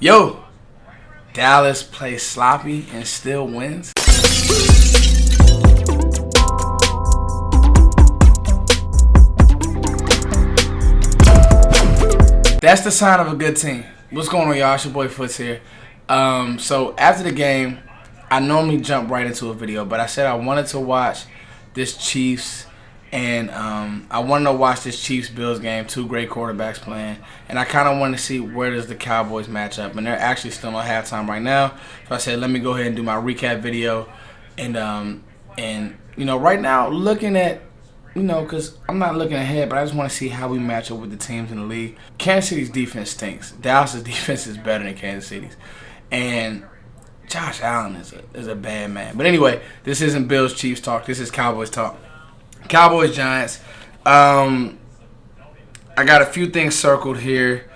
Yo, Dallas plays sloppy and still wins. That's the sign of a good team. What's going on, y'all? It's your boy Foots here. So after the game, I normally jump right into a video, but I said I wanted to watch this Chiefs and I wanted to watch this Chiefs-Bills game. Two great quarterbacks playing, and I kind of wanted to see where does the Cowboys match up. And they're actually still on halftime right now, so I said let me go ahead and do my recap video. And you know, right now looking at, you know, because I'm not looking ahead, but I just want to see how we match up with the teams in the league. Kansas City's defense stinks. Dallas' defense is better than Kansas City's, and Josh Allen is a bad man. But anyway, this isn't Bills Chiefs talk. This is Cowboys talk. Cowboys Giants. I got a few things circled here.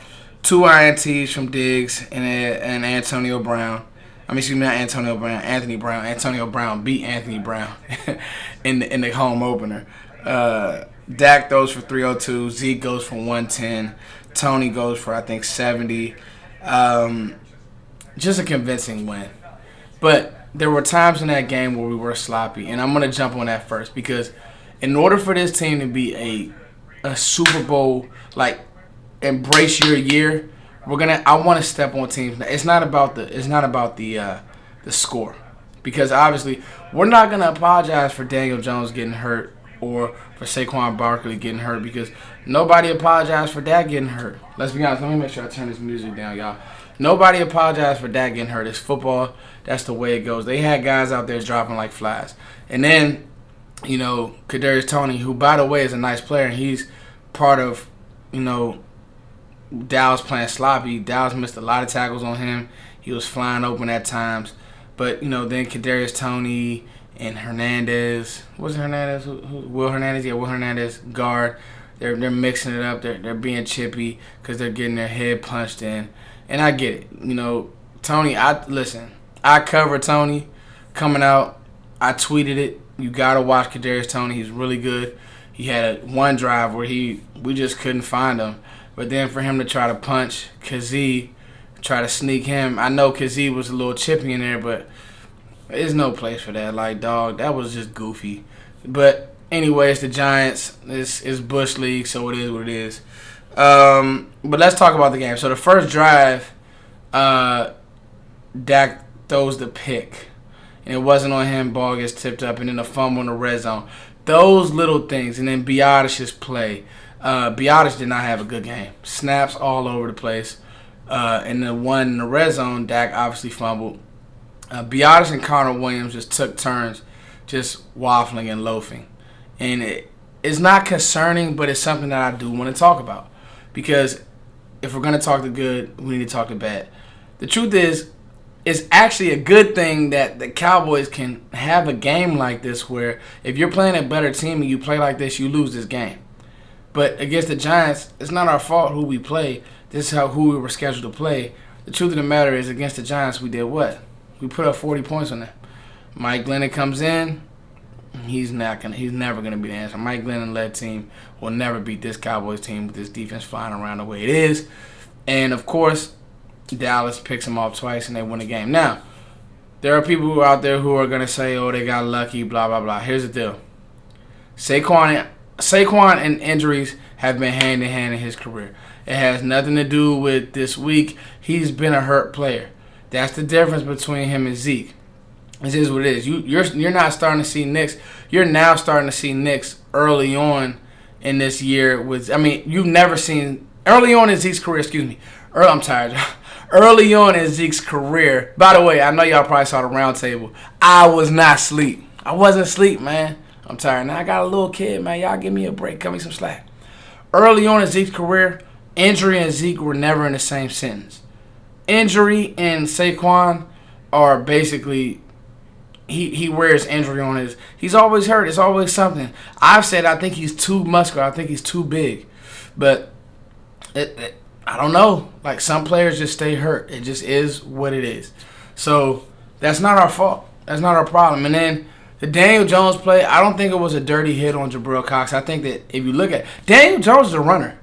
2 INTs from Diggs and Antonio Brown. Excuse me, not Antonio Brown. Anthony Brown. Antonio Brown beat Anthony Brown in the home opener. Dak goes for 302. Zeke goes for 110. Tony goes for, I think, 70. Just a convincing win. But there were times in that game where we were sloppy, and I'm going to jump on that first because in order for this team to be a Super Bowl, like, embrace your year, I want to step on teams. It's not about the score, because obviously we're not going to apologize for Daniel Jones getting hurt or for Saquon Barkley getting hurt, because nobody apologized for Dak getting hurt. Let's be honest. Let me make sure I turn this music down, y'all. Nobody apologized for Dak getting hurt. It's football. That's the way it goes. They had guys out there dropping like flies. And then, you know, Kadarius Toney, who, by the way, is a nice player, and he's part of, you know, Dallas playing sloppy. Dallas missed a lot of tackles on him. He was flying open at times. But, you know, then Kadarius Toney and Hernandez. Was it Hernandez? Will Hernandez? Yeah, Will Hernandez, guard. They're mixing it up. They're being chippy because they're getting their head punched in. And I get it. You know, Toney, I covered Toney coming out. I tweeted it. You got to watch Kadarius Toney. He's really good. He had one drive where we just couldn't find him. But then for him to try to punch Kazee, try to sneak him, I know Kazee was a little chippy in there, but there's no place for that. Like, dog, that was just goofy. But anyway, it's the Giants. It's Bush League, so it is what it is. But let's talk about the game. So the first drive, Dak throws the pick, and it wasn't on him. Ball gets tipped up, and then the fumble in the red zone. Those little things, and then Biadasz's play. Biadasz did not have a good game. Snaps all over the place. And the one in the red zone, Dak obviously fumbled. Biadasz and Connor Williams just took turns just waffling and loafing. And it's not concerning, but it's something that I do want to talk about. Because if we're going to talk the good, we need to talk the bad. The truth is, it's actually a good thing that the Cowboys can have a game like this where if you're playing a better team and you play like this, you lose this game. But against the Giants, it's not our fault who we play. This is who we were scheduled to play. The truth of the matter is, against the Giants, we did what? We put up 40 points on them. Mike Glennon comes in. He's never gonna be the answer. Mike Glennon-led team will never beat this Cowboys team with this defense flying around the way it is. And of course, Dallas picks them off twice and they win the game. Now, there are people who are out there who are gonna say, "Oh, they got lucky," blah blah blah. Here's the deal: Saquon and injuries have been hand in hand in his career. It has nothing to do with this week. He's been a hurt player. That's the difference between him and Zeke. This is what it is. You're not starting to see Knicks. You're now starting to see Knicks early on in this year. You've never seen early on in Zeke's career. Excuse me. I'm tired. Early on in Zeke's career. By the way, I know y'all probably saw the round table. I was not asleep. I wasn't asleep, man. I'm tired. Now I got a little kid, man. Y'all give me a break. Cut me some slack. Early on in Zeke's career, injury and Zeke were never in the same sentence. Injury and Saquon are basically, he wears injury on his. He's always hurt. It's always something. I've said I think he's too muscular. I think he's too big. But I don't know. Like, some players just stay hurt. It just is what it is. So that's not our fault. That's not our problem. And then the Daniel Jones play, I don't think it was a dirty hit on Jabril Cox. I think that if you look at Daniel Jones is a runner.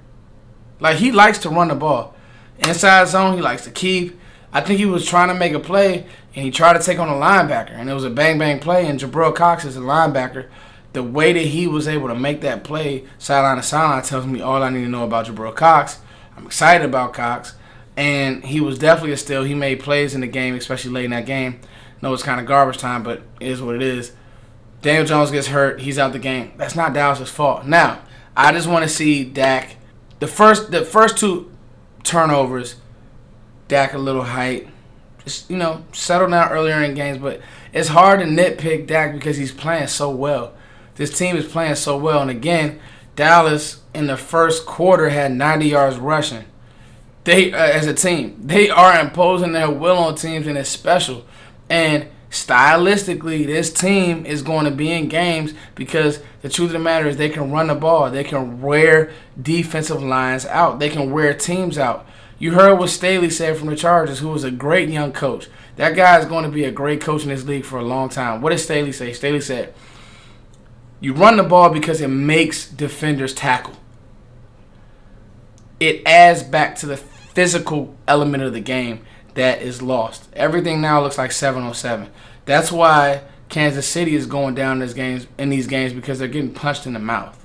Like, he likes to run the ball. Inside zone, he likes to keep. I think he was trying to make a play, and he tried to take on a linebacker, and it was a bang-bang play, and Jabril Cox is a linebacker. The way that he was able to make that play sideline to sideline tells me all I need to know about Jabril Cox. I'm excited about Cox, and he was definitely a steal. He made plays in the game, especially late in that game. I know it's kind of garbage time, but it is what it is. Daniel Jones gets hurt. He's out the game. That's not Dallas' fault. Now, I just want to see Dak. The first two turnovers, Dak a little height. Just, settle down earlier in games, but it's hard to nitpick Dak because he's playing so well. This team is playing so well. And again, Dallas in the first quarter had 90 yards rushing. They, as a team, they are imposing their will on teams, and it's special. And stylistically, this team is going to be in games because the truth of the matter is they can run the ball. They can wear defensive lines out. They can wear teams out. You heard what Staley said from the Chargers, who was a great young coach. That guy is going to be a great coach in this league for a long time. What did Staley say? Staley said, you run the ball because it makes defenders tackle. It adds back to the physical element of the game that is lost. Everything now looks like 7-on-7. That's why Kansas City is going down in these games because they're getting punched in the mouth.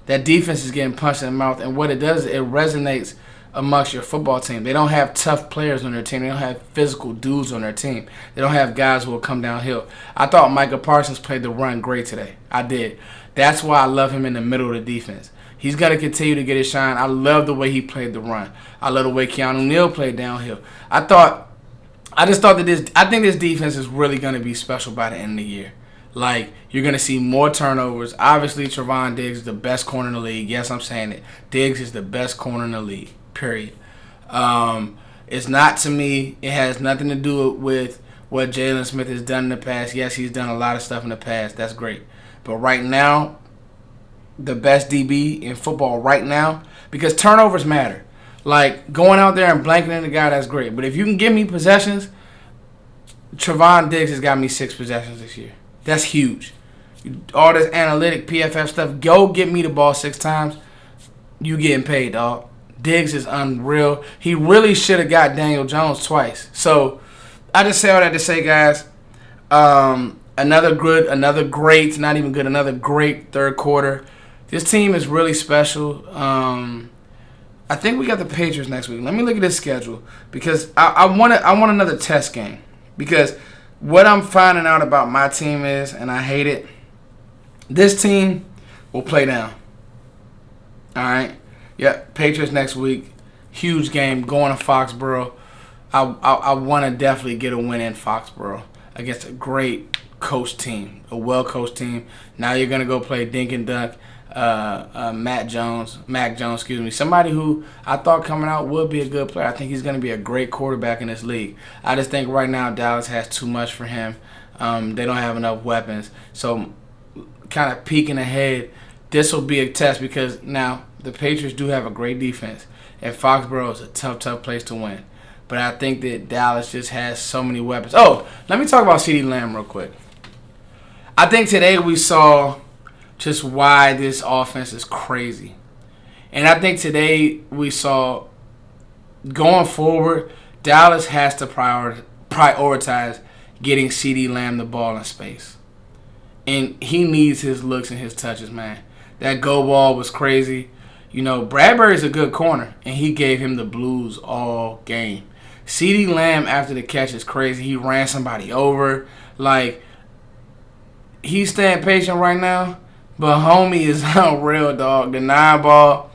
That defense is getting punched in the mouth, and what it does, it resonates amongst your football team. They don't have tough players on their team. They don't have physical dudes on their team. They don't have guys who will come downhill. I thought Micah Parsons played the run great today. I did. That's why I love him in the middle of the defense. He's got to continue to get his shine. I love the way he played the run. I love the way Keanu Neal played downhill. I think this defense is really going to be special by the end of the year. Like, you're going to see more turnovers. Obviously, Trevon Diggs is the best corner in the league. Yes, I'm saying it. Diggs is the best corner in the league, period. It's not, to me, it has nothing to do with what Jalen Smith has done in the past. Yes, he's done a lot of stuff in the past. That's great. But right now, the best DB in football right now, because turnovers matter. Like, going out there and blanking in the guy, that's great. But if you can give me possessions, Trevon Diggs has got me 6 possessions this year. That's huge. All this analytic PFF stuff, go get me the ball 6 times. You getting paid, dog. Diggs is unreal. He really should have got Daniel Jones twice. So, I just say all that to say, guys, another great third quarter. This team is really special. I think we got the Patriots next week. Let me look at this schedule because I want another test game. Because what I'm finding out about my team is, and I hate it, this team will play down. All right? Yep, Patriots next week. Huge game going to Foxborough. I want to definitely get a win in Foxborough against a great coached team, a well-coached team. Now you're going to go play Dink and Dunk. Mac Jones, somebody who I thought coming out would be a good player. I think he's going to be a great quarterback in this league. I just think right now Dallas has too much for him. They don't have enough weapons. So kind of peeking ahead, this will be a test because now the Patriots do have a great defense, and Foxborough is a tough place to win. But I think that Dallas just has so many weapons. Oh, let me talk about CeeDee Lamb real quick. I think today we saw just why this offense is crazy. And I think today we saw, going forward, Dallas has to prioritize getting CeeDee Lamb the ball in space. And he needs his looks and his touches, man. That go ball was crazy. Bradbury's a good corner, and he gave him the blues all game. CeeDee Lamb, after the catch, is crazy. He ran somebody over. Like, he's staying patient right now. But homie is unreal, dog. The 9-ball,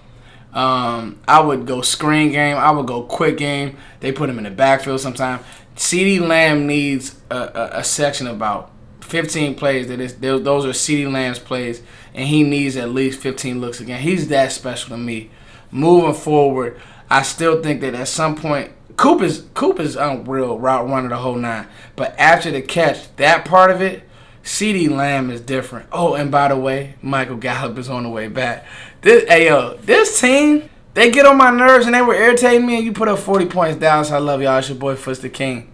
I would go screen game. I would go quick game. They put him in the backfield sometimes. CeeDee Lamb needs a section of about 15 plays. Those are CeeDee Lamb's plays, and he needs at least 15 looks again. He's that special to me. Moving forward, I still think that at some point, Coop is unreal, route runner the whole 9. But after the catch, that part of it, CeeDee Lamb is different. Oh, and by the way, Michael Gallup is on the way back. This team, they get on my nerves and they were irritating me, and you put up 40 points. Dallas, I love y'all. It's your boy, Foots the King.